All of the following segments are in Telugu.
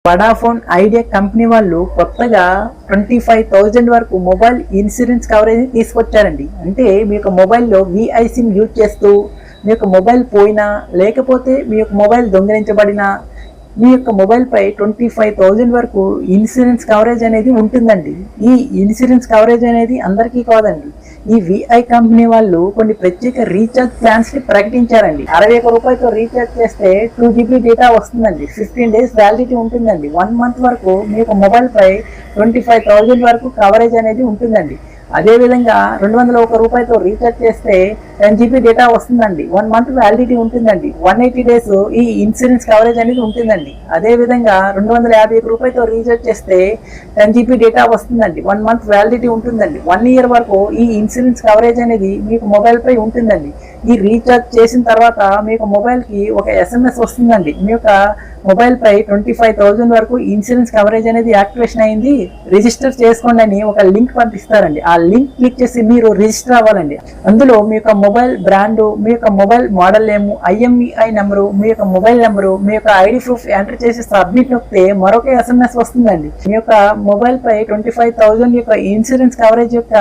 వడాఫోన్ ఐడియా కంపెనీ వాళ్ళు కొత్తగా 25,000 వరకు మొబైల్ ఇన్సూరెన్స్ కవరేజ్ తీసుకొచ్చారండి. అంటే మీ యొక్క మొబైల్లో విఐ సిమ్ యూజ్ చేస్తూ మీ యొక్క మొబైల్ పోయినా లేకపోతే మీ యొక్క మొబైల్ దొంగిలించబడినా మీ యొక్క మొబైల్పై 25,000 వరకు ఇన్సూరెన్స్ కవరేజ్ అనేది ఉంటుందండి. ఈ ఇన్సూరెన్స్ కవరేజ్ అనేది అందరికీ కాదండి. ఈ విఐ కంపెనీ వాళ్ళు కొన్ని ప్రత్యేక రీఛార్జ్ ప్లాన్స్ ని ప్రకటించారండి. 61 రూపాయలతో రీఛార్జ్ చేస్తే 2 GB డేటా వస్తుందండి. 15 days వ్యాలిడిటీ ఉంటుందండి. 1 month వరకు మీ యొక్క మొబైల్పై 25,000 వరకు కవరేజ్ అనేది ఉంటుందండి. అదేవిధంగా 201 రూపాయలతో రీఛార్జ్ చేస్తే 10 GB డేటా వస్తుందండి. 1 month వ్యాలిడిటీ ఉంటుందండి. 180 days ఈ ఇన్సూరెన్స్ కవరేజ్ అనేది ఉంటుందండి. అదేవిధంగా 251 రూపాయలతో రీఛార్జ్ చేస్తే 10 GB డేటా వస్తుందండి. 1 month వ్యాలిడిటీ ఉంటుందండి. 1 year వరకు ఈ ఇన్సూరెన్స్ కవరేజ్ అనేది మీకు మొబైల్పై ఉంటుందండి. ఈ రీఛార్జ్ చేసిన తర్వాత మీకు మొబైల్కి ఒక SMS వస్తుందండి. మీ యొక్క మొబైల్పై 25,000 వరకు ఇన్సూరెన్స్ కవరేజ్ అనేది యాక్టివేషన్ అయింది, రిజిస్టర్ చేసుకోండి అని ఒక లింక్ పంపిస్తారండి. ఆ లింక్ క్లిక్ చేసి మీరు రిజిస్టర్ అవ్వాలండి. అందులో మీ యొక్క మొబైల్ బ్రాండు, మీ యొక్క మొబైల్ మోడల్ నేము, IMEI నెంబరు, మీ యొక్క మొబైల్ నెంబరు, మీ యొక్క ఐడి ప్రూఫ్ ఎంటర్ చేసి సబ్మిట్ నొక్కితే మరొక SMS వస్తుందండి. మీ యొక్క మొబైల్పై 25,000 యొక్క ఇన్సూరెన్స్ కవరేజ్ యొక్క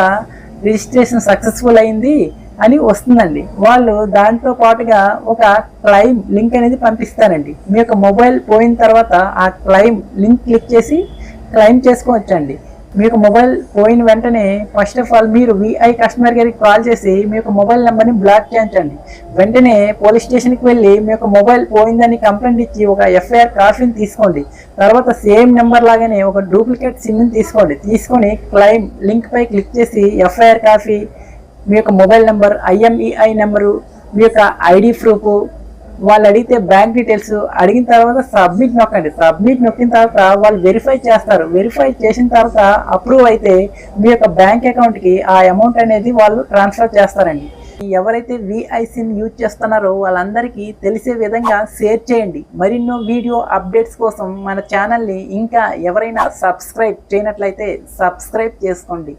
రిజిస్ట్రేషన్ సక్సెస్ఫుల్ అయింది అని వస్తుందండి. వాళ్ళు దాంతో పాటుగా ఒక క్లెయిమ్ లింక్ అనేది పంపిస్తారండి. మీ యొక్క మొబైల్ పోయిన తర్వాత ఆ క్లెయిమ్ లింక్ క్లిక్ చేసి క్లెయిమ్ చేసుకోవచ్చండి. మీ యొక్క మొబైల్ పోయిన వెంటనే ఫస్ట్ ఆఫ్ ఆల్ మీరు విఐ కస్టమర్ కేర్కి కాల్ చేసి మీ యొక్క మొబైల్ నెంబర్ని బ్లాక్ చేయించండి. వెంటనే పోలీస్ స్టేషన్కి వెళ్ళి మీ యొక్క మొబైల్ పోయిందని కంప్లైంట్ ఇచ్చి ఒక FIR కాపీని తీసుకోండి. తర్వాత సేమ్ నెంబర్ లాగానే ఒక డూప్లికేట్ సిమ్ని తీసుకొని క్లెయిమ్ లింక్ పై క్లిక్ చేసి FIR కాపీ, మీ యొక్క మొబైల్ నెంబర్, IMEI నెంబరు, మీ యొక్క ఐడి ప్రూఫ్, వాళ్ళు అడిగితే బ్యాంక్ డీటెయిల్స్ అడిగిన తర్వాత సబ్మిట్ నొక్కండి. సబ్మిట్ నొక్కిన తర్వాత వాళ్ళు వెరిఫై చేస్తారు. వెరిఫై చేసిన తర్వాత అప్రూవ్ అయితే మీ యొక్క బ్యాంక్ అకౌంట్కి ఆ అమౌంట్ అనేది వాళ్ళు ట్రాన్స్ఫర్ చేస్తారండి. ఎవరైతే విఐ సిమ్ యూజ్ చేస్తున్నారో వాళ్ళందరికీ తెలిసే విధంగా షేర్ చేయండి. మరిన్నో వీడియో అప్డేట్స్ కోసం మన ఛానల్ని ఇంకా ఎవరైనా సబ్స్క్రైబ్ చేయనట్లయితే సబ్స్క్రైబ్ చేసుకోండి.